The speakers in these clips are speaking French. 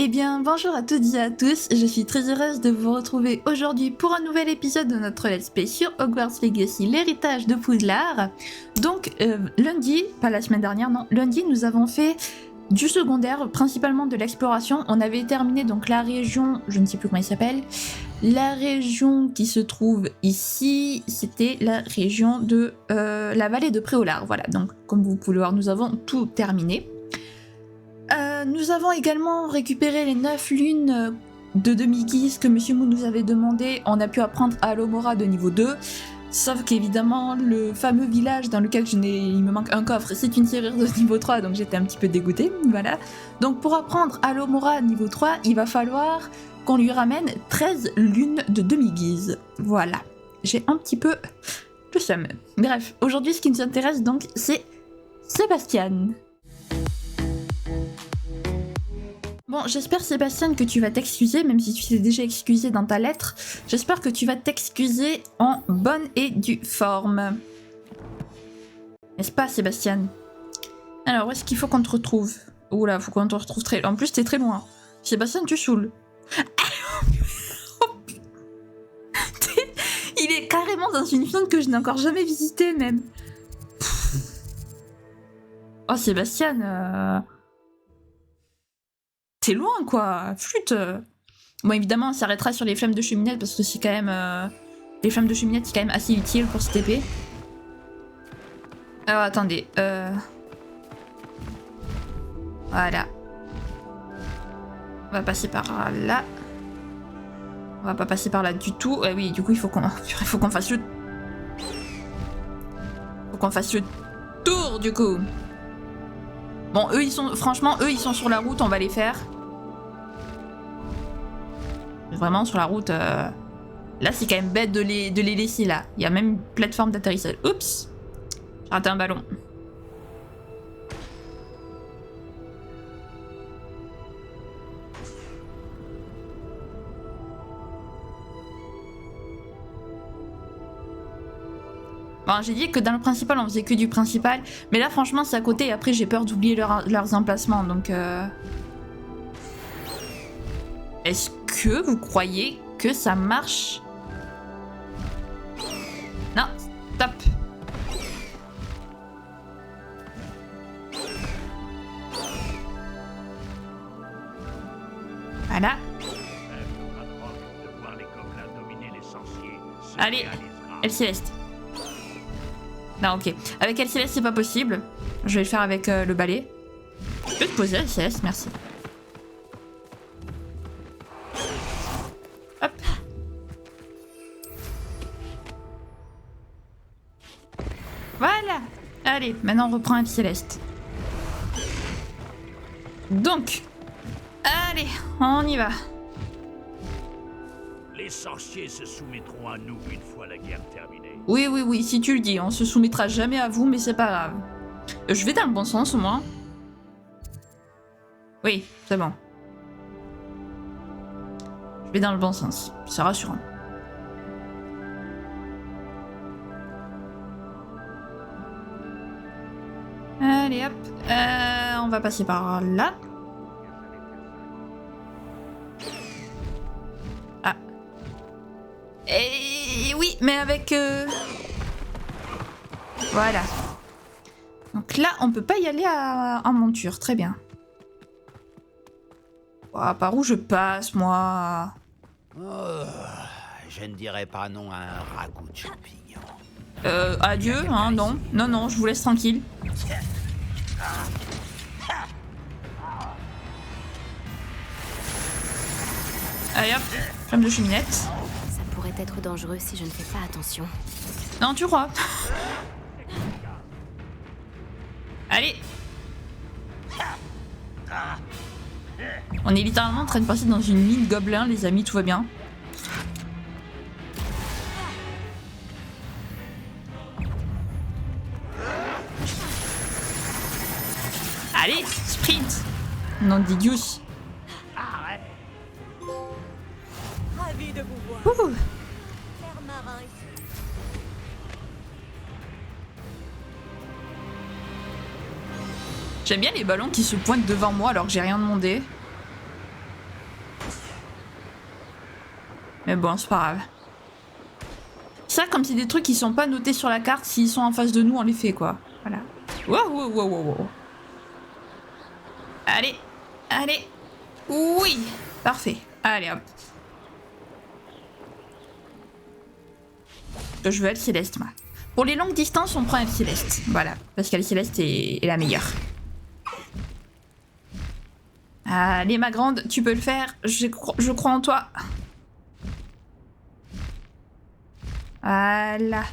Eh bien, bonjour à toutes et à tous, je suis très heureuse de vous retrouver aujourd'hui pour un nouvel épisode de notre Let's Play sur Hogwarts Legacy, l'héritage de Poudlard. Donc, lundi, pas la semaine dernière, non, lundi, nous avons fait du secondaire, principalement de l'exploration. On avait terminé donc la région, je ne sais plus comment il s'appelle, la région qui se trouve ici, c'était la région de la vallée de Préolard. Voilà, donc comme vous pouvez le voir, nous avons tout terminé. Nous avons également récupéré les 9 lunes de demi-guise que Monsieur Mou nous avait demandé. On a pu apprendre à Alomora de niveau 2. Sauf qu'évidemment, le fameux village dans lequel il me manque un coffre, c'est une serrure de niveau 3, donc j'étais un petit peu dégoûtée. Voilà. Donc pour apprendre Alomora niveau 3, il va falloir qu'on lui ramène 13 lunes de demi-guise. Voilà. J'ai un petit peu le seum. Bref, aujourd'hui, ce qui nous intéresse donc, c'est Sébastien. Bon, j'espère Sébastien que tu vas t'excuser, même si tu t'es déjà excusé dans ta lettre. J'espère que tu vas t'excuser en bonne et due forme. N'est-ce pas, Sébastien? Alors, où est-ce qu'il faut qu'on te retrouve? Oula, faut qu'on te retrouve très... En plus, t'es très loin. Sébastien, tu saoules. Il est carrément dans une zone que je n'ai encore jamais visitée, même. Oh, Sébastien... T'es loin, quoi. Flûte. Bon, évidemment, on s'arrêtera sur les flammes de cheminette parce que c'est quand même... Les flammes de cheminette, c'est quand même assez utile pour se TP. Alors, attendez. Voilà. On va passer par là. On va pas passer par là du tout. Oui, du coup, il faut qu'on fasse le... Faut qu'on fasse le tour, du coup. Bon, eux, ils sont... Franchement, eux, ils sont sur la route, on va les faire. Vraiment, sur la route... Là, c'est quand même bête de les laisser, là. Il y a même une plateforme d'atterrissage. Oups! J'ai raté un ballon. Bon, j'ai dit que dans le principal, on faisait que du principal. Mais là, franchement, c'est à côté. Et après, j'ai peur d'oublier leurs emplacements. Donc... Est-ce que vous croyez que ça marche? Non, stop. Voilà. Allez, Elle Céleste. Non, ok. Avec Elle Céleste, c'est pas possible. Je vais le faire avec le balai. Je peux te poser Elle Céleste, merci. Hop. Voilà. Allez, maintenant on reprend Elle Céleste. Donc, allez, on y va. Les sorciers se soumettront à nous une fois la guerre terminée. Oui, oui, oui, si tu le dis, on se soumettra jamais à vous, mais c'est pas grave. Je vais dans le bon sens, au moins. Oui, c'est bon. Je vais dans le bon sens, c'est rassurant. Allez, hop. On va passer par là. Ah. Et oui, mais avec... Voilà. Donc là, on peut pas y aller en monture. Très bien. Oh, par où je passe, moi? Oh, je ne dirais pas non à un ragoût de champignons. Adieu, hein, non. Non, non, je vous laisse tranquille. Allez hop, flamme de cheminette. Ça pourrait être dangereux si je ne fais pas attention. Non, tu crois? Allez. On est littéralement en train de passer dans une mine gobelin, les amis, tout va bien. Allez, sprint. Non, d'idius. Ravi de vous voir. Ouh. Claire Marin ici. J'aime bien les ballons qui se pointent devant moi alors que j'ai rien demandé. Mais bon, c'est pas grave. Ça, comme c'est des trucs qui sont pas notés sur la carte, s'ils sont en face de nous, on les fait, quoi. Voilà. Wow, wow, wow, wow, wow. Allez, allez. Oui, parfait. Allez, hop. Je veux être Céleste, moi. Pour les longues distances, on prend elle Céleste. Voilà, parce qu'elle Céleste est la meilleure. Allez, ma grande, tu peux le faire. Je crois en toi. Voilà.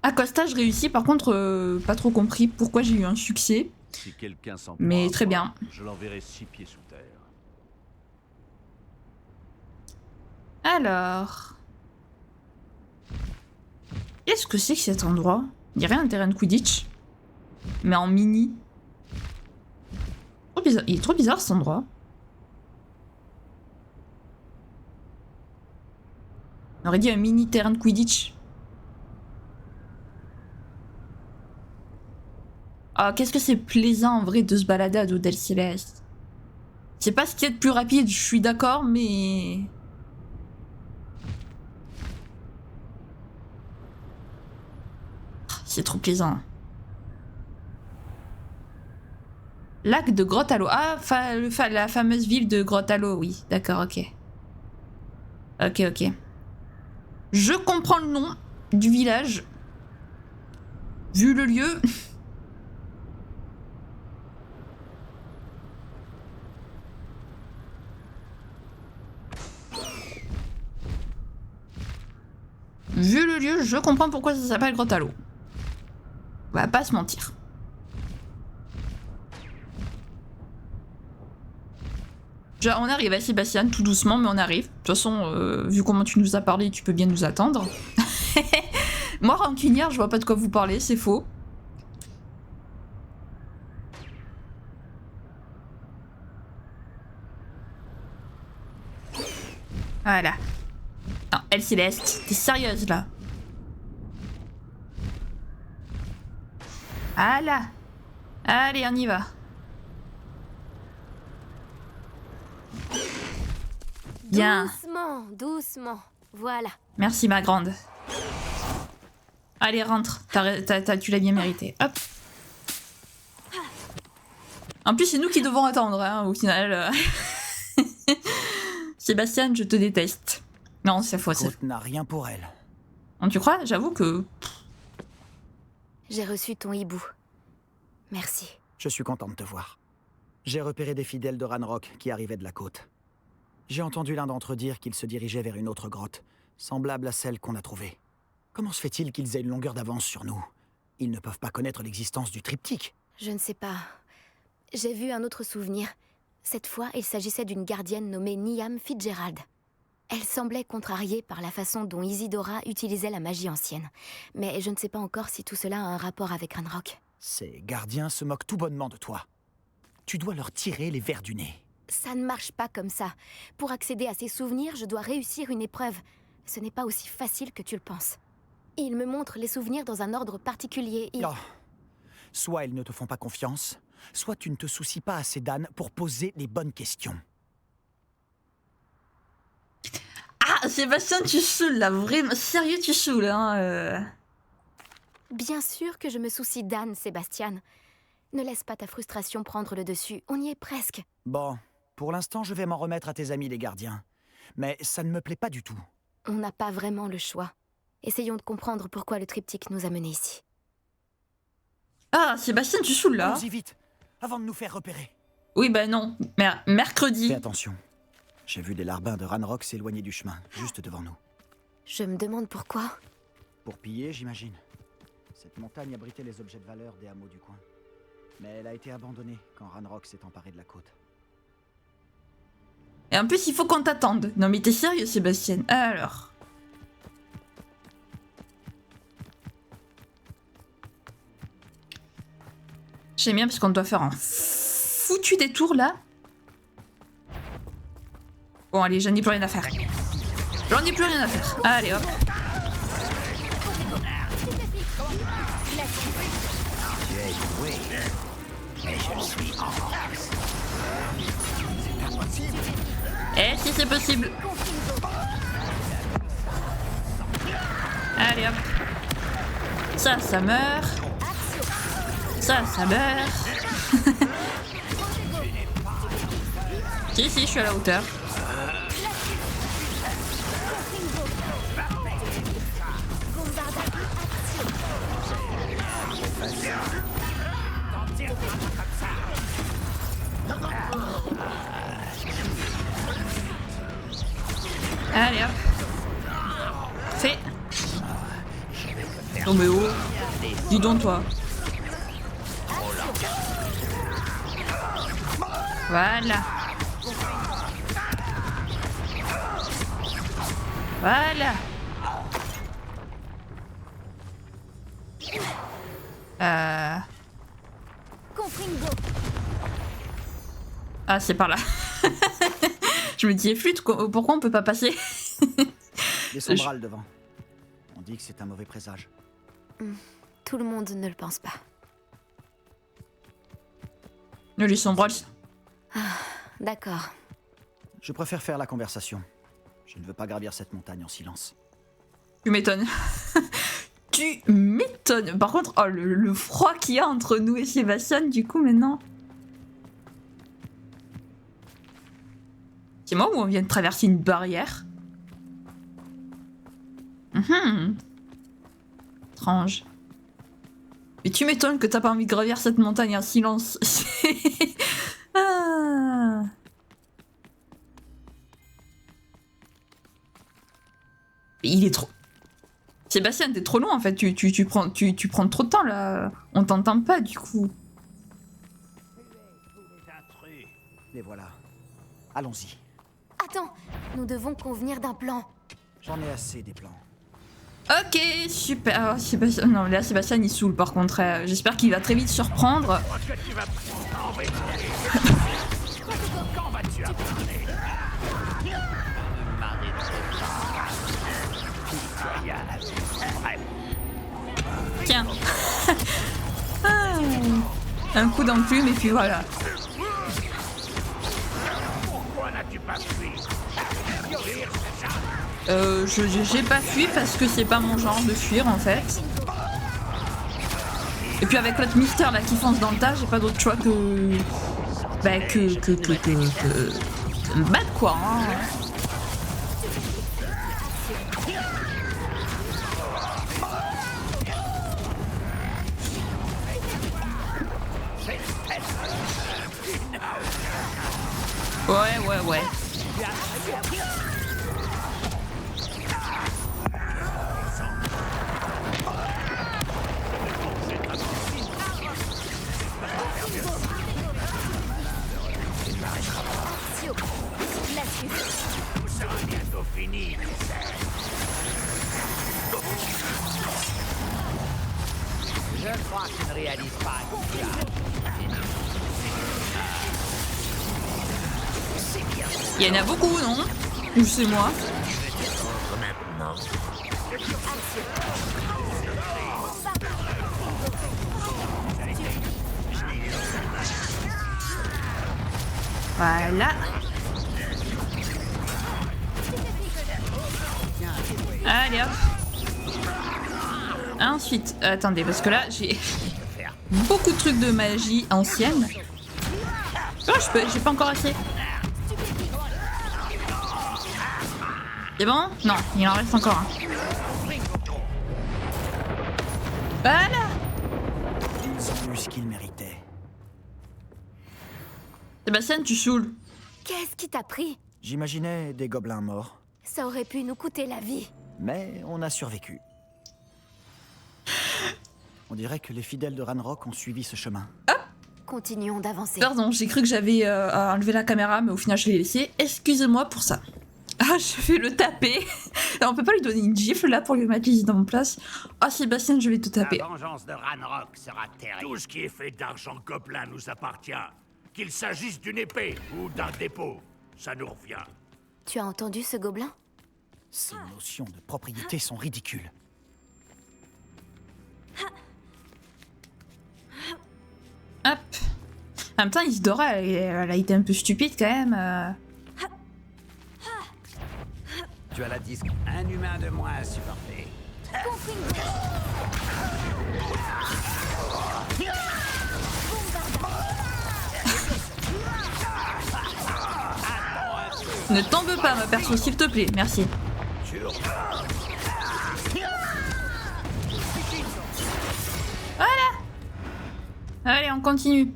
Acosta, je réussis. Par contre, pas trop compris pourquoi j'ai eu un succès. Si quelqu'un s'en Mais prend à très moi, bien. Je l'enverrai 6 pieds sous terre. Alors... Qu'est-ce que c'est que cet endroit? Il dirait un terrain de Quidditch. Mais en mini. Trop bizarre. Il est trop bizarre cet endroit. On aurait dit un mini terrain de Quidditch. Ah, qu'est-ce que c'est plaisant en vrai de se balader à dos d'El Céleste. C'est pas ce qu'il y a de plus rapide, je suis d'accord, mais... C'est trop plaisant. Lac de Grotte à l'eau. Ah, la fameuse ville de Grotte à l'eau, oui. D'accord, ok. Ok, ok. Je comprends le nom du village. Vu le lieu. Vu le lieu, je comprends pourquoi ça s'appelle Grotte à l'eau. On va pas se mentir. On arrive à Sébastien tout doucement, mais on arrive. De toute façon, vu comment tu nous as parlé, tu peux bien nous attendre. Moi, rancunière, je vois pas de quoi vous parlez, c'est faux. Voilà. Non, Elle Céleste, t'es sérieuse là? Ah là. Allez, on y va. Bien. Doucement, doucement. Voilà. Merci ma grande. Allez, rentre. Tu l'as bien mérité. Hop. En plus, c'est nous qui devons attendre, hein, au final. Sébastien, je te déteste. Non, c'est faux. Côte n'a rien pour elle. Non, tu crois? J'avoue que... J'ai reçu ton hibou. Merci. Je suis content de te voir. J'ai repéré des fidèles de Ranrock qui arrivaient de la côte. J'ai entendu l'un d'entre eux dire qu'ils se dirigeaient vers une autre grotte, semblable à celle qu'on a trouvée. Comment se fait-il qu'ils aient une longueur d'avance sur nous? Ils ne peuvent pas connaître l'existence du triptyque. Je ne sais pas. J'ai vu un autre souvenir. Cette fois, il s'agissait d'une gardienne nommée Niam Fitzgerald. Elle semblait contrariée par la façon dont Isidora utilisait la magie ancienne. Mais je ne sais pas encore si tout cela a un rapport avec Ranrock. Ces gardiens se moquent tout bonnement de toi. Tu dois leur tirer les vers du nez. Ça ne marche pas comme ça. Pour accéder à ces souvenirs, je dois réussir une épreuve. Ce n'est pas aussi facile que tu le penses. Ils me montrent les souvenirs dans un ordre particulier. Oh. Soit ils ne te font pas confiance, soit tu ne te soucies pas assez d'Anne pour poser les bonnes questions. Ah, Sébastien, tu saoules là, vraiment. Sérieux, tu saoules, hein. Bien sûr que je me soucie d'Anne, Sébastien. Ne laisse pas ta frustration prendre le dessus. On y est presque. Bon, pour l'instant, je vais m'en remettre à tes amis les gardiens. Mais ça ne me plaît pas du tout. On n'a pas vraiment le choix. Essayons de comprendre pourquoi le triptyque nous a menés ici. Ah, Sébastien, tu saoules là. Allons-y vite, avant de nous faire repérer. Oui, bah non. Mercredi. Fais attention. J'ai vu des larbins de Ranrock s'éloigner du chemin, juste devant nous. Je me demande pourquoi. Pour piller, j'imagine. Cette montagne abritait les objets de valeur des hameaux du coin. Mais elle a été abandonnée quand Ranrock s'est emparé de la côte. Et en plus, il faut qu'on t'attende. Non mais t'es sérieux, Sébastien? Alors... J'aime bien parce qu'on doit faire un foutu détour là. Bon allez, j'en ai plus rien à faire. J'en ai plus rien à faire. Allez hop. Mais je suis en force. C'est à moi Eh, si c'est possible. Allez hop. Ça meurt. Ça meurt. Si, je suis à la hauteur. Allez hop. Fait. Non mais oh. Dis donc toi. Voilà. Voilà. Ah, c'est par là. Je me disais, flûte, pourquoi on peut pas passer? Des sombrales devant. On dit que c'est un mauvais présage. Tout le monde ne le pense pas. Les sombrales. D'accord. Je préfère faire la conversation. Je ne veux pas gravir cette montagne en silence. Tu m'étonnes. Tu m'étonnes. Par contre, oh, le froid qu'il y a entre nous et Sébastien, du coup, maintenant. C'est moi ou on vient de traverser une barrière? Étrange. Mais tu m'étonnes que t'as pas envie de gravir cette montagne en silence. Ah. Il est trop... Sébastien, t'es trop long en fait, tu prends trop de temps là. On t'entend pas du coup. Les voilà. Allons-y. Attends, nous devons convenir d'un plan. J'en ai assez des plans. Ok, super. Oh, Sébastien... Non, là Sébastien il saoule par contre. J'espère qu'il va très vite se reprendre. Quand vas-tu apprendre? Tiens. Ah. Un coup d'enclume et puis voilà. Pourquoi n'as-tu pas fui? J'ai pas fui parce que c'est pas mon genre de fuir en fait. Et puis avec l'autre Mister là qui fonce dans le tas, j'ai pas d'autre choix que... Bah que me battre quoi hein. Ouais. Tout sera bientôt fini. Je crois que tu ne réalises pas. Il y en a beaucoup non? Ou c'est moi? Voilà. Allez hop. Ensuite, attendez, parce que là j'ai beaucoup de trucs de magie ancienne. Oh, j'ai pas encore assez. C'est bon? Non, il en reste encore un. Voilà. Ils ont eu ce qu'ils méritaient. Sébastien, tu saoules. Qu'est-ce qui t'a pris? J'imaginais des gobelins morts, Ça aurait pu nous coûter la vie. mais on a survécu. On dirait que les fidèles de Ranrock ont suivi ce chemin. Continuons d'avancer. Pardon, j'ai cru que j'avais enlevé la caméra, mais au final je l'ai laissé. Excusez-moi pour ça. Ah, je vais le taper. On peut pas lui donner une gifle là pour lui mettre les idées en place. Ah, Sébastien, je vais te taper. La vengeance de Ranrock sera terrible. Tout ce qui est fait d'argent gobelin nous appartient. Qu'il s'agisse d'une épée ou d'un dépôt, ça nous revient. Tu as entendu ce gobelin? Ces notions de propriété sont ridicules. Hop. En même temps, Isidora, elle a été un peu stupide quand même. Tu as la disque. Un humain de moins à supporter. Ne t'en veux pas, ma perso, s'il te plaît, merci. Voilà. Allez, on continue.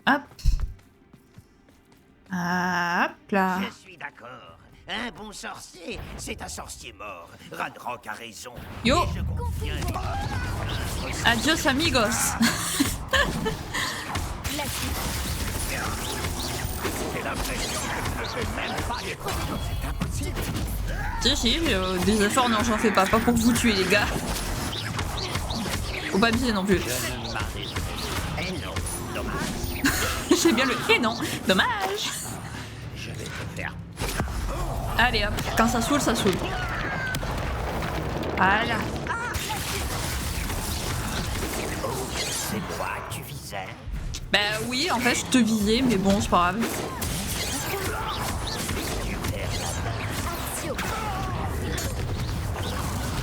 Hop. Hop là. Je suis d'accord. Un bon sorcier, c'est un sorcier mort. Ranrock a raison. Yo. Et je confie. Adios amigos. J'ai l'impression que tu ne fais même pas d'efforts. C'est impossible. Si, des efforts, non, j'en fais pas. Pas pour vous tuer, les gars. Faut pas abuser non plus. Je ne m'arrêterai. Eh non, dommage. J'ai bien le et non. Dommage. Je vais te faire. Allez hop, quand ça saoule, ça saoule. Voilà. C'est moi que tu visais. Bah oui, en fait, je te visais, mais bon, c'est pas grave.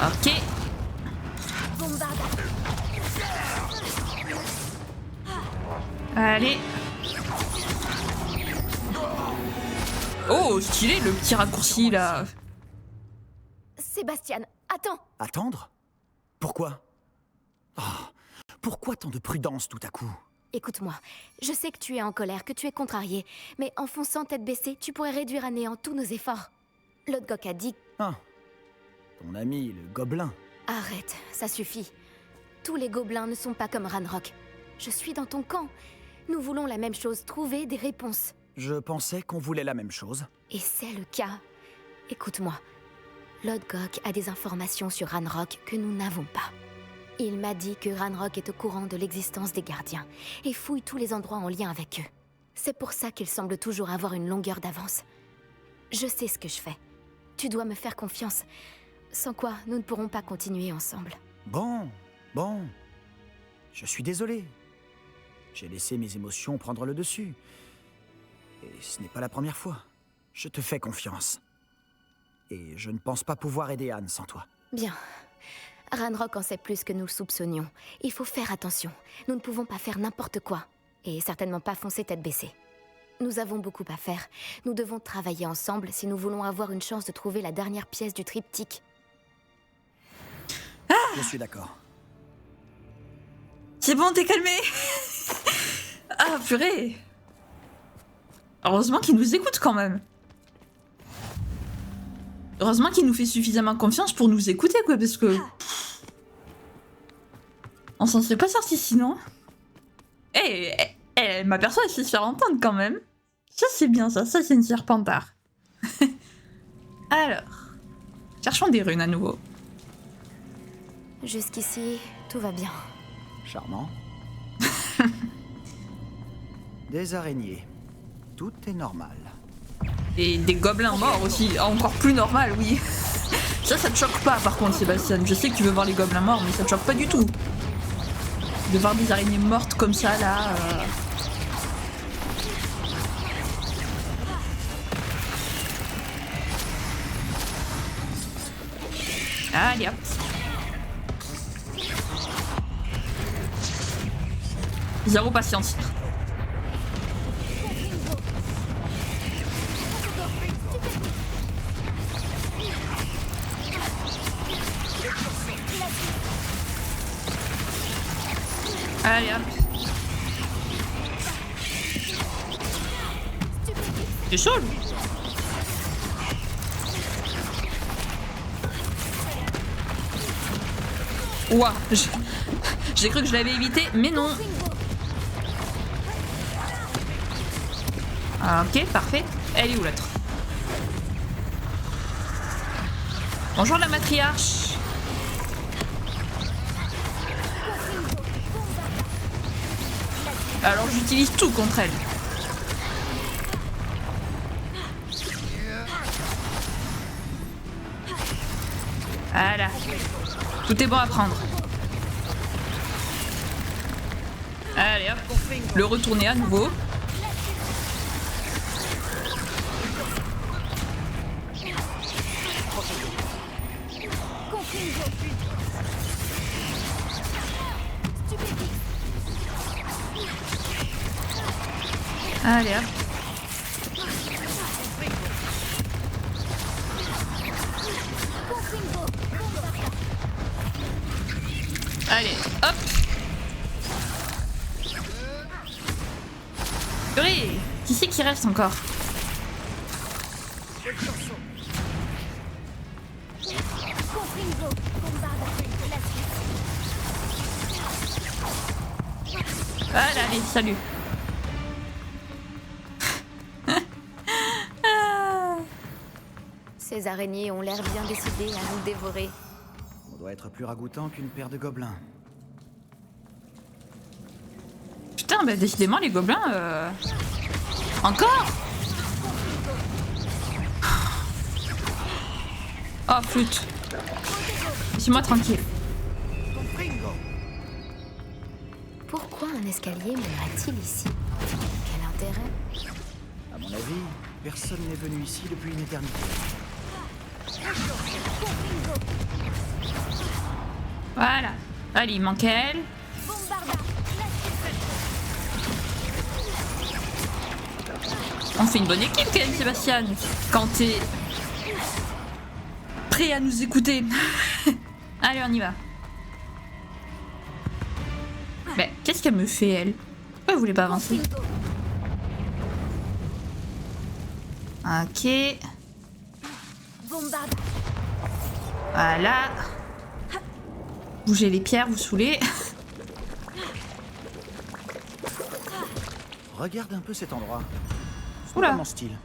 Ok. Allez. Oh, stylé le petit raccourci là. Sébastien, attends. Attendre? Pourquoi? Oh, pourquoi tant de prudence tout à coup? Écoute-moi, je sais que tu es en colère, que tu es contrarié, mais en fonçant tête baissée, tu pourrais réduire à néant tous nos efforts. Lodgok a dit... Ah, ton ami, le gobelin. Arrête, ça suffit. Tous les gobelins ne sont pas comme Ranrock. Je suis dans ton camp. Nous voulons la même chose, trouver des réponses. Je pensais qu'on voulait la même chose. Et c'est le cas. Écoute-moi. Lodgok a des informations sur Ranrock que nous n'avons pas. Il m'a dit que Ranrock est au courant de l'existence des gardiens et fouille tous les endroits en lien avec eux. C'est pour ça qu'il semble toujours avoir une longueur d'avance. Je sais ce que je fais. Tu dois me faire confiance. Sans quoi, nous ne pourrons pas continuer ensemble. Bon. Je suis désolé. J'ai laissé mes émotions prendre le dessus. Et ce n'est pas la première fois. Je te fais confiance. Et je ne pense pas pouvoir aider Anne sans toi. Bien. Ranrock en sait plus que nous le soupçonnions. Il faut faire attention. Nous ne pouvons pas faire n'importe quoi. Et certainement pas foncer tête baissée. Nous avons beaucoup à faire. Nous devons travailler ensemble si nous voulons avoir une chance de trouver la dernière pièce du triptyque. Je suis d'accord. C'est bon, t'es calmé. Ah, purée. Heureusement qu'il nous écoute quand même. Heureusement qu'il nous fait suffisamment confiance pour nous écouter, quoi, parce que... On s'en serait pas sorti sinon. Eh, ma perso, elle sait se faire entendre quand même. Ça, c'est bien, ça c'est une serpentard. Alors... Cherchons des runes à nouveau. Jusqu'ici, tout va bien. Charmant. Des araignées. Tout est normal. Et des gobelins morts aussi, encore plus normal, oui. Ça te choque pas par contre, Sébastien. Je sais que tu veux voir les gobelins morts, mais ça te choque pas du tout. De voir des araignées mortes comme ça, là... Allez hop. Zéro patience. Allez hop. C'est chaud lui. Ouah, j'ai cru que je l'avais évité, mais non. Ah, ok, parfait. Elle est où l'autre? Bonjour la matriarche. Alors j'utilise tout contre elle. Voilà. Tout est bon à prendre. Allez hop. Le retourner à nouveau. Allez hop. Allez, hop. Purée, qui c'est qui reste encore? Voilà, allez, salut. Ces araignées ont l'air bien décidées à nous dévorer. On doit être plus ragoûtant qu'une paire de gobelins. Putain, bah décidément les gobelins... Encore? Oh flûte. Laissez-moi tranquille. Pourquoi un escalier mènerait-il ici? Quel intérêt? À mon avis, personne n'est venu ici depuis une éternité. Voilà. Allez, il manque elle. On fait une bonne équipe quand même, Sébastien. Quand t'es prêt à nous écouter. Allez, on y va. Mais qu'est-ce qu'elle me fait, elle? Pourquoi elle voulait pas avancer? Ok. Voilà. Bougez les pierres, vous saoulez. Regarde un peu cet endroit. C'est Oula. pas mon style.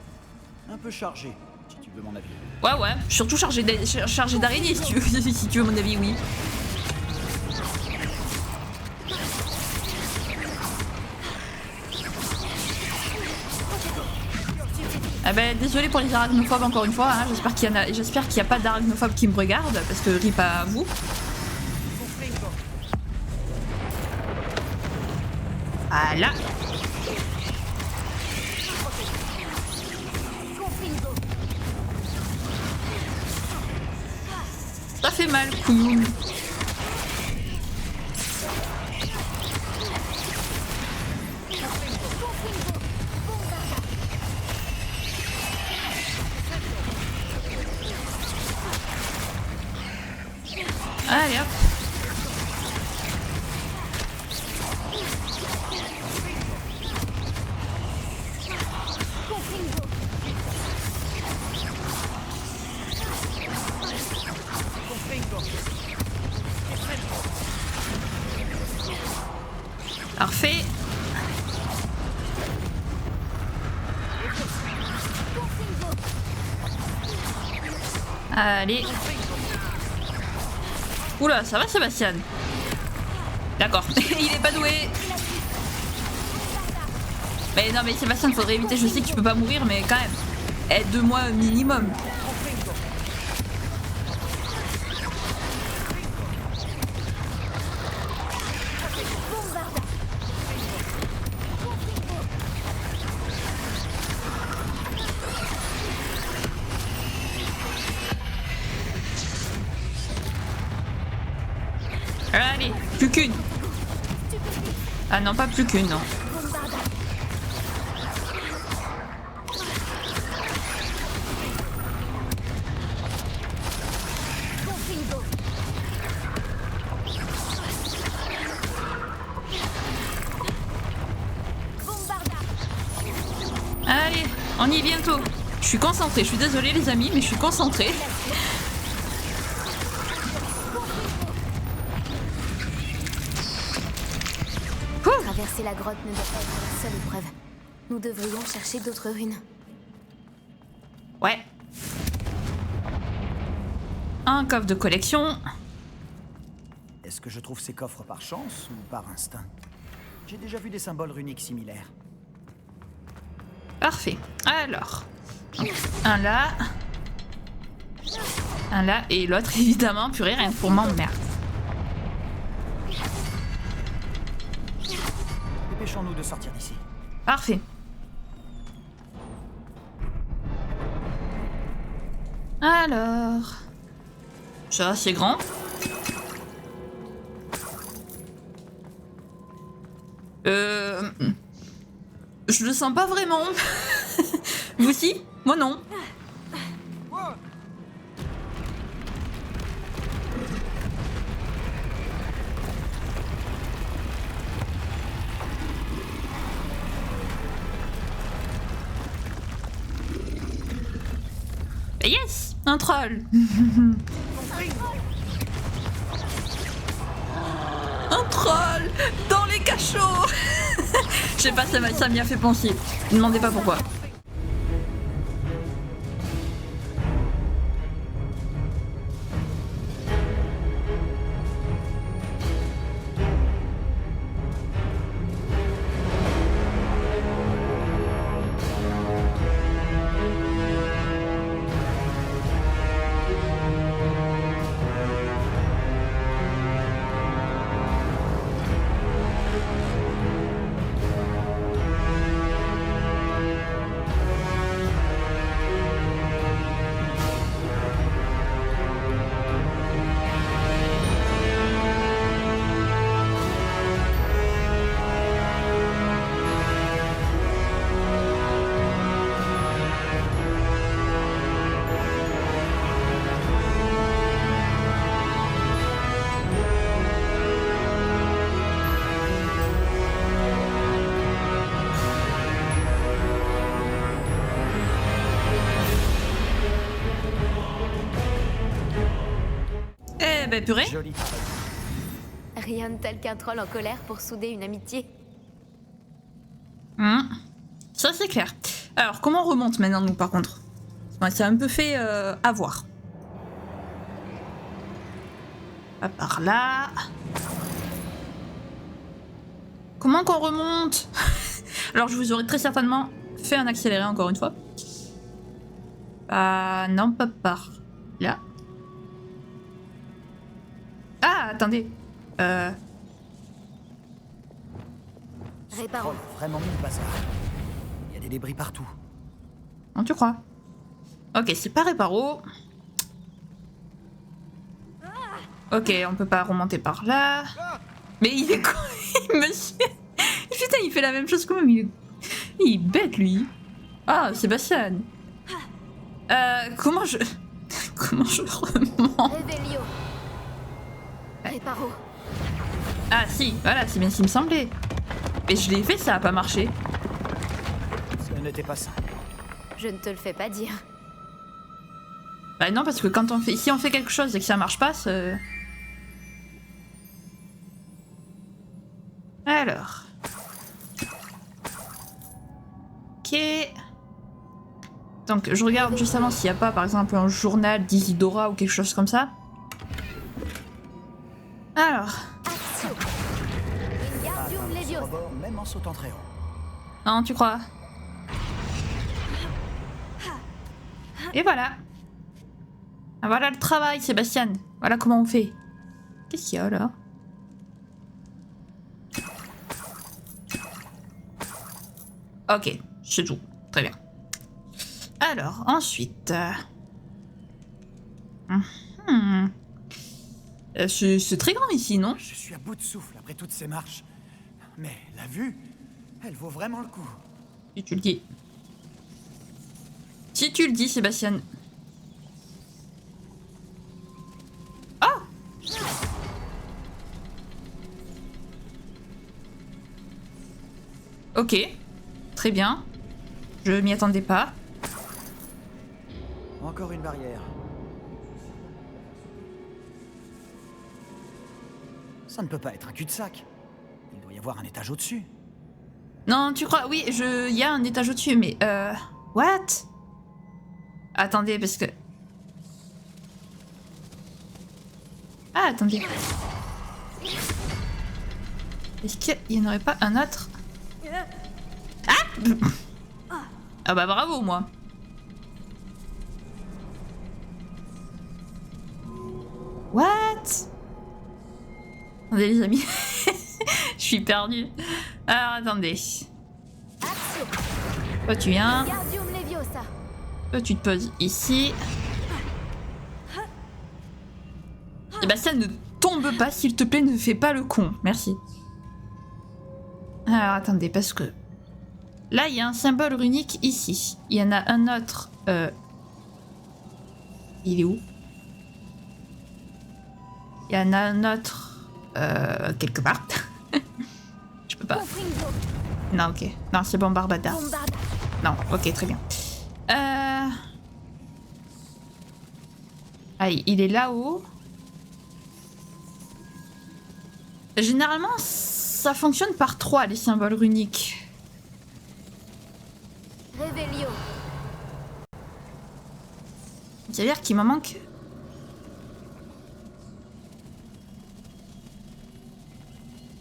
Un peu chargé, si tu veux mon avis. Ouais, surtout chargé d'araignées, si tu veux, si tu veux mon avis, oui. Ah ben, désolé pour les arachnophobes encore une fois, hein. J'espère qu'il y a pas d'arachnophobes qui me regardent, parce que rip à vous. Voilà. Ça fait mal, couillon. Allez hop. Parfait. Allez. Oula, ça va Sébastien? D'accord, il est pas doué. Mais non mais Sébastien, faudrait éviter, je sais que tu peux pas mourir mais quand même. Aide-moi minimum. Allez, plus qu'une. Ah non, pas plus qu'une, non. Allez, on y est bientôt. Je suis concentrée, je suis désolée les amis, mais je suis concentrée. Traverser la grotte ne doit pas être la seule épreuve. Nous devrions chercher d'autres runes. Ouais. Un coffre de collection. Est-ce que je trouve ces coffres par chance ou par instinct? J'ai déjà vu des symboles runiques similaires. Parfait. Alors. Un là. un là, et l'autre, évidemment, purée, rien que pour moi, merde. Dépêchons-nous de sortir d'ici. Parfait. Alors... Ça, c'est grand. Je le sens pas vraiment. Vous si? Moi non. Et yes, un troll. Un troll dans les cachots. Je sais pas, ça m'y a fait penser. Ne demandez pas pourquoi. Eh ben purée. Joli. Rien de tel qu'un troll en colère pour souder une amitié. Ça c'est clair. Alors comment on remonte maintenant nous par contre? Ouais, c'est un peu fait avoir. Pas par là. Comment qu'on remonte? Alors je vous aurais très certainement fait un accéléré encore une fois. Non, pas par là. Ah, attendez. Réparons. Oh, vraiment mis le bazar. Il y a des débris partout. Non, tu crois? Ok, c'est pas réparo. Ok, on peut pas remonter par là. Mais il est con, monsieur. Putain, il fait la même chose que moi, mais il est bête, lui. Ah, Sébastien. Comment je remonte? Revelio. Réparo. Ah si, voilà, c'est bien ce qui me semblait. Mais je l'ai fait, ça a pas marché. Ce n'était pas ça. Je ne te le fais pas dire. Bah non, parce que quand on fait, si on fait quelque chose et que ça marche pas, c'est... Alors... Ok... Donc je regarde juste avant s'il n'y a pas par exemple un journal d'Isidora ou quelque chose comme ça. Alors... Wingardium Leviosa. Rebord, même en sautant très haut. Non, tu crois? Et voilà. Ah, voilà le travail, Sébastien. Voilà comment on fait. Qu'est-ce qu'il y a là? Ok, c'est tout. Très bien. Alors, ensuite... c'est très grand ici, non? Je suis à bout de souffle après toutes ces marches. Mais la vue, elle vaut vraiment le coup. Si tu le dis. Si tu le dis, Sébastien. Ah! Ok. Très bien. Je m'y attendais pas. Encore une barrière. Ça ne peut pas être un cul-de-sac. Il doit y avoir un étage au-dessus. Non, tu crois? Oui, il y a un étage au-dessus, mais what? Attendez, parce que... Ah, attendez. Est-ce qu'il n'y en aurait pas un autre? Ah! Ah bah bravo, moi. Attendez les amis. Je suis perdue. Alors attendez. Action. Toi tu viens. Wingardium Leviosa. Toi tu te poses ici. Et bah ça ne tombe pas, s'il te plaît, ne fais pas le con. Merci. Alors attendez, parce que... Là, il y a un symbole runique ici. Il y en a un autre... Il est où? Il y en a un autre... quelque part. Je peux pas. Confringo. Non, ok. Non, c'est bon, Barbada. Bombarda. Non, ok, très bien. Allez, il est là-haut. Généralement, ça fonctionne par 3, les symboles runiques. Revelio. Ça veut dire qu'il m'en manque.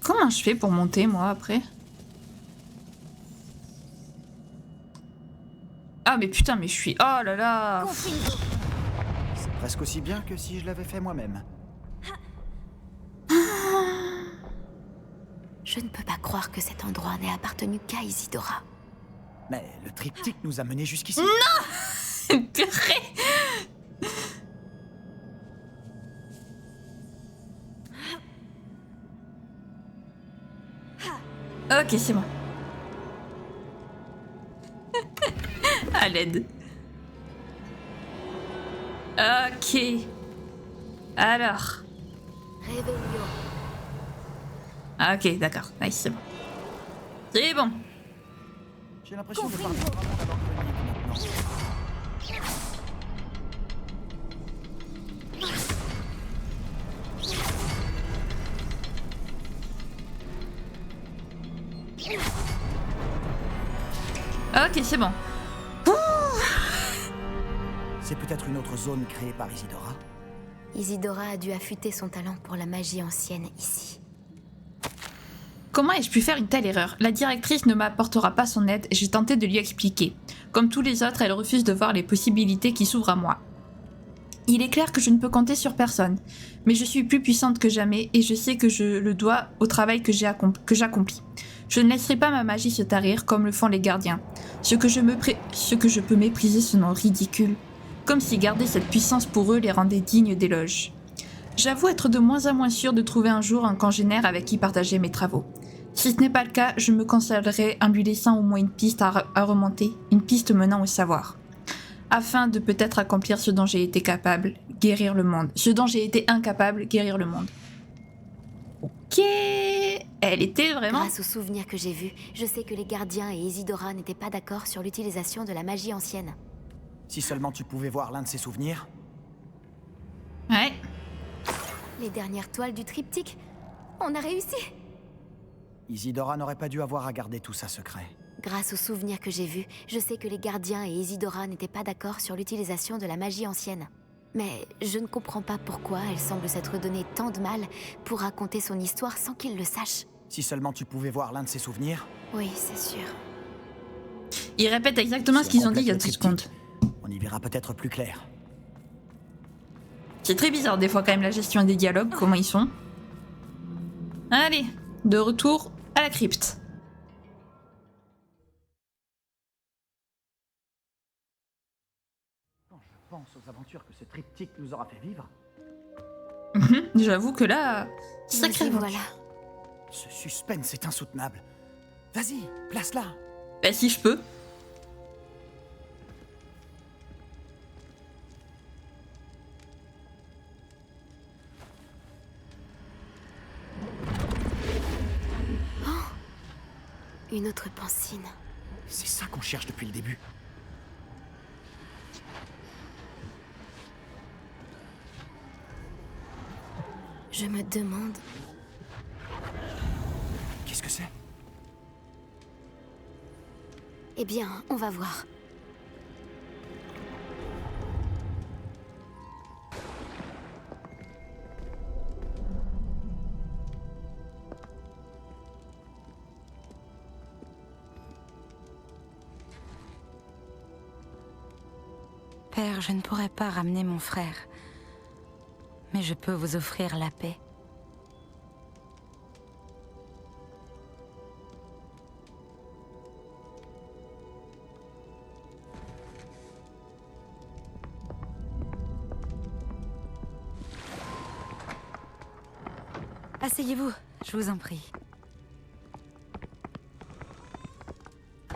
Comment je fais pour monter, moi, après? Ah, mais putain, mais je suis... Oh là là. Confringo. C'est presque aussi bien que si je l'avais fait moi-même. Je ne peux pas croire que cet endroit n'ait appartenu qu'à Isidora. Mais le triptyque nous a menés jusqu'ici. Purée. Ok, c'est bon. À l'aide. Ok. Alors. Revelio. Ah, ok, d'accord. Nice, c'est bon. C'est bon. J'ai l'impression de parler vraiment la langue runique maintenant. Ok, c'est bon. C'est peut-être une autre zone créée par Isidora. Isidora a dû affûter son talent pour la magie ancienne ici. Comment ai-je pu faire une telle erreur? La directrice ne m'apportera pas son aide et j'ai tenté de lui expliquer. Comme tous les autres, elle refuse de voir les possibilités qui s'ouvrent à moi. Il est clair que je ne peux compter sur personne, mais je suis plus puissante que jamais et je sais que je le dois au travail que j'accomplis. Je ne laisserai pas ma magie se tarir comme le font les gardiens. Ce que je peux mépriser ce nom ridicule, comme si garder cette puissance pour eux les rendait dignes d'éloges. J'avoue être de moins en moins sûre de trouver un jour un congénère avec qui partager mes travaux. Si ce n'est pas le cas, je me consolerai en lui laissant au moins une piste à remonter, une piste menant au savoir. Afin de peut-être accomplir ce dont j'ai été capable, guérir le monde. Ce dont j'ai été incapable, guérir le monde. Ok, elle était vraiment... Grâce aux souvenirs que j'ai vus, je sais que les gardiens et Isidora n'étaient pas d'accord sur l'utilisation de la magie ancienne. Si seulement tu pouvais voir l'un de ses souvenirs. Ouais. Les dernières toiles du triptyque. On a réussi! Isidora n'aurait pas dû avoir à garder tout ça secret. Grâce aux souvenirs que j'ai vus, je sais que les gardiens et Isidora n'étaient pas d'accord sur l'utilisation de la magie ancienne. Mais je ne comprends pas pourquoi elle semble s'être donné tant de mal pour raconter son histoire sans qu'il le sache. Si seulement tu pouvais voir l'un de ses souvenirs. Oui, c'est sûr. Ils répètent exactement Si ce qu'ils on ont dit il y a complète 2 le secondes. On y verra peut-être plus clair. C'est très bizarre des fois quand même la gestion des dialogues, comment ils sont. Allez, de retour à la crypte. Quand je pense aux aventures que ce triptyque nous aura fait vivre, J'avoue que là, Nous sacré y voilà. ce suspense est insoutenable. Vas-y, place-la. Bah si je peux. Une autre pancine. C'est ça qu'on cherche depuis le début. Je me demande... Qu'est-ce que c'est? Eh bien, on va voir. Père, je ne pourrais pas ramener mon frère. mais je peux vous offrir la paix. Asseyez-vous, je vous en prie.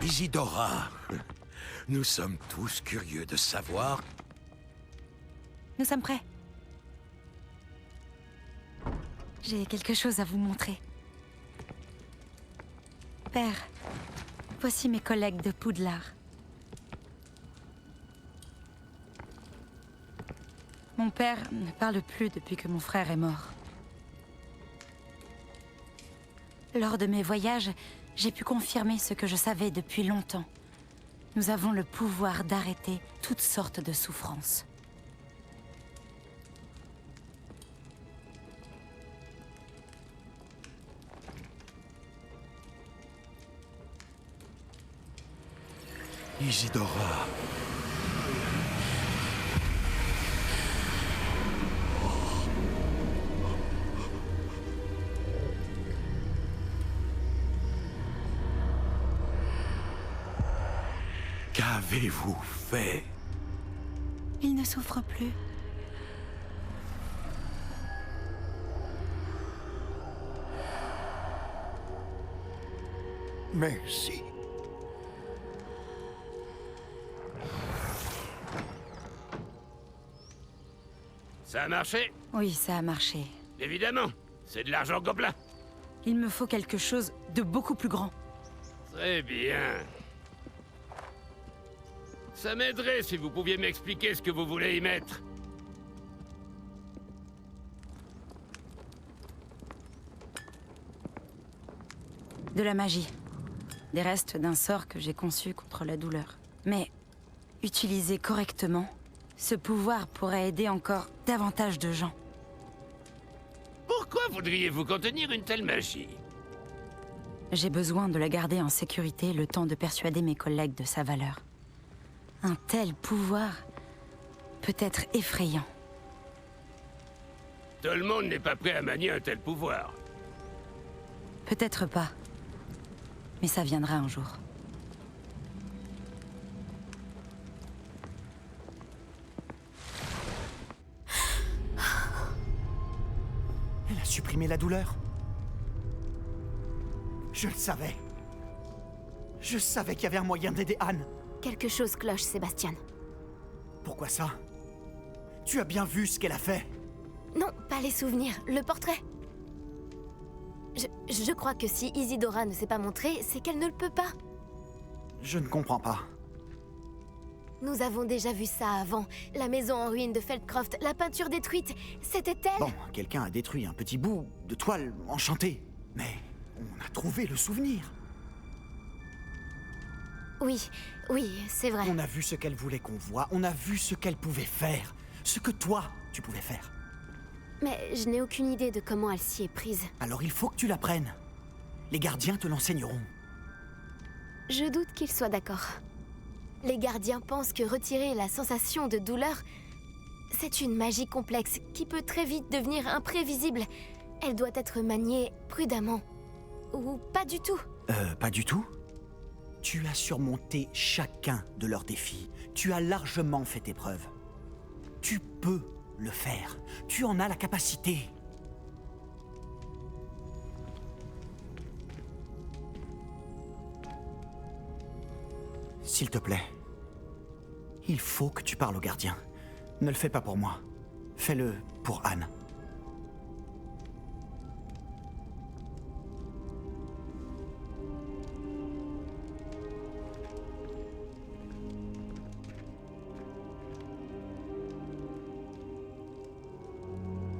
Isidora, nous sommes tous curieux de savoir... Nous sommes prêts. J'ai quelque chose à vous montrer. Père, voici mes collègues de Poudlard. Mon père ne parle plus depuis que mon frère est mort. Lors de mes voyages, j'ai pu confirmer ce que je savais depuis longtemps. Nous avons le pouvoir d'arrêter toutes sortes de souffrances. Isidora... Qu'avez-vous fait? Il ne souffre plus. Merci. Ça a marché? Oui, ça a marché. Évidemment. C'est de l'argent gobelin. Il me faut quelque chose de beaucoup plus grand. Très bien. Ça m'aiderait si vous pouviez m'expliquer ce que vous voulez y mettre. De la magie. Des restes d'un sort que j'ai conçu contre la douleur. Mais, utilisé correctement, ce pouvoir pourrait aider encore davantage de gens. Pourquoi voudriez-vous contenir une telle magie? J'ai besoin de la garder en sécurité le temps de persuader mes collègues de sa valeur. Un tel pouvoir peut être effrayant. Tout le monde n'est pas prêt à manier un tel pouvoir. Peut-être pas. Mais ça viendra un jour. Elle a supprimé la douleur. Je le savais. Je savais qu'il y avait un moyen d'aider Anne. Quelque chose cloche, Sébastien. Pourquoi ça? Tu as bien vu ce qu'elle a fait. Non, pas les souvenirs, le portrait. Je crois que si Isidora ne s'est pas montrée, c'est qu'elle ne le peut pas. Je ne comprends pas. Nous avons déjà vu ça avant. La maison en ruine de Feldcroft, la peinture détruite, c'était elle. Bon, quelqu'un a détruit un petit bout de toile enchantée. Mais on a trouvé le souvenir. Oui, c'est vrai. On a vu ce qu'elle voulait qu'on voie. On a vu ce qu'elle pouvait faire. Ce que toi, tu pouvais faire. Mais je n'ai aucune idée de comment elle s'y est prise. Alors il faut que tu l'apprennes. Les gardiens te l'enseigneront. Je doute qu'ils soient d'accord. Les gardiens pensent que retirer la sensation de douleur, c'est une magie complexe qui peut très vite devenir imprévisible. Elle doit être maniée prudemment. Ou pas du tout. Pas du tout? Tu as surmonté chacun de leurs défis. Tu as largement fait tes preuves. Tu peux le faire. Tu en as la capacité. S'il te plaît, il faut que tu parles au gardien. Ne le fais pas pour moi. Fais-le pour Anne.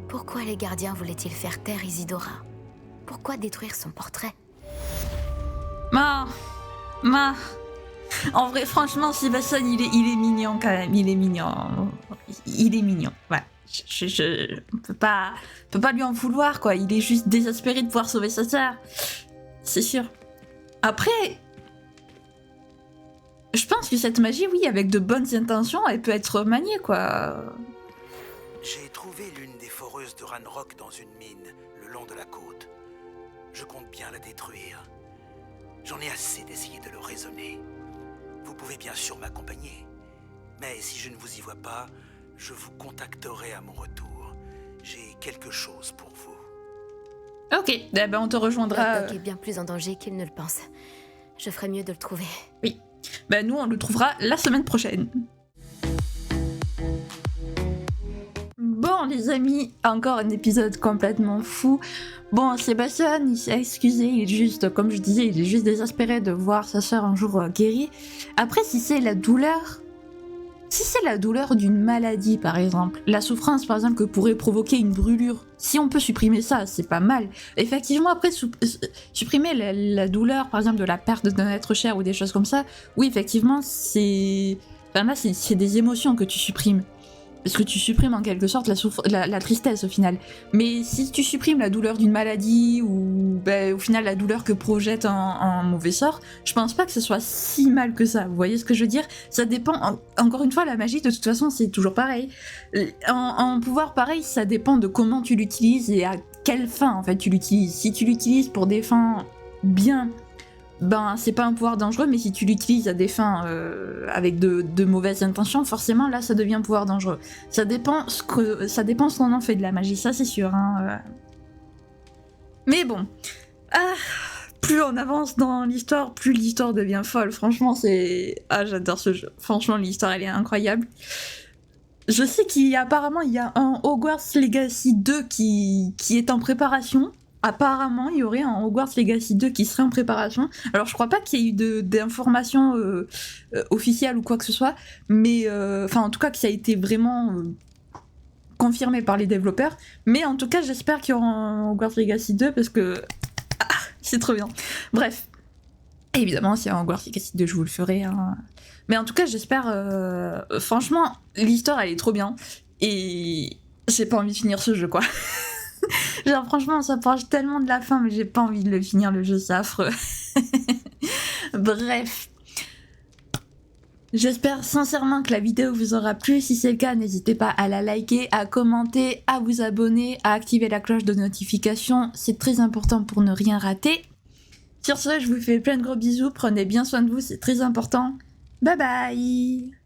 Pourquoi les gardiens voulaient-ils faire taire Isidora? Pourquoi détruire son portrait? Ma. En vrai, franchement, Sébastien, il est mignon quand même. Il est mignon. Ouais. On peut pas lui en vouloir, quoi. Il est juste désespéré de pouvoir sauver sa sœur. C'est sûr. Après, je pense que cette magie, oui, avec de bonnes intentions, elle peut être maniée, quoi. J'ai trouvé l'une des foreuses de Ranrock dans une mine, le long de la côte. Je compte bien la détruire. J'en ai assez d'essayer de le raisonner. Vous pouvez bien sûr m'accompagner. Mais si je ne vous y vois pas, je vous contacterai à mon retour. J'ai quelque chose pour vous. Ok, eh ben on te rejoindra. Doc est bien plus en danger qu'il ne le pense. Je ferais mieux de le trouver. Oui. Ben nous, on le trouvera la semaine prochaine. Bon, les amis, encore un épisode complètement fou. Bon, Sébastien, il s'est excusé, il est juste, comme je disais, il est juste désespéré de voir sa sœur un jour guérie. Après, si c'est la douleur d'une maladie, par exemple, la souffrance, par exemple, que pourrait provoquer une brûlure, si on peut supprimer ça, c'est pas mal. Effectivement, après, supprimer la douleur, par exemple, de la perte d'un être cher ou des choses comme ça, oui, effectivement, c'est... Enfin, là, c'est des émotions que tu supprimes. Parce que tu supprimes en quelque sorte la tristesse au final. Mais si tu supprimes la douleur d'une maladie ou au final la douleur que projette un mauvais sort, je pense pas que ce soit si mal que ça. Vous voyez ce que je veux dire? Ça dépend, encore une fois, la magie de toute façon c'est toujours pareil. En pouvoir pareil, ça dépend de comment tu l'utilises et à quelle fin en fait tu l'utilises. Si tu l'utilises pour des fins bien, ben c'est pas un pouvoir dangereux, mais si tu l'utilises à des fins avec de mauvaises intentions, forcément là ça devient un pouvoir dangereux. Ça dépend ce qu'on en fait de la magie, ça c'est sûr. Mais bon, plus on avance dans l'histoire, plus l'histoire devient folle. Franchement j'adore ce jeu. Franchement l'histoire elle est incroyable. Je sais qu'apparemment il y a un Hogwarts Legacy 2 qui est en préparation. Apparemment, il y aurait un Hogwarts Legacy 2 qui serait en préparation. Alors, je crois pas qu'il y ait eu d'informations officielles ou quoi que ce soit, mais en tout cas que ça a été vraiment confirmé par les développeurs. Mais en tout cas, j'espère qu'il y aura un Hogwarts Legacy 2 parce que c'est trop bien. Bref, évidemment, s'il y a un Hogwarts Legacy 2, je vous le ferai. Mais en tout cas, j'espère. Franchement, l'histoire elle est trop bien et j'ai pas envie de finir ce jeu, quoi. Genre franchement on s'approche tellement de la fin mais j'ai pas envie de le finir, le jeu c'est affreux. Bref, j'espère sincèrement que la vidéo vous aura plu. Si c'est le cas, n'hésitez pas à la liker, à commenter, à vous abonner, à activer la cloche de notification, c'est très important pour ne rien rater. Sur ce, je vous fais plein de gros bisous, prenez bien soin de vous, c'est très important. Bye bye.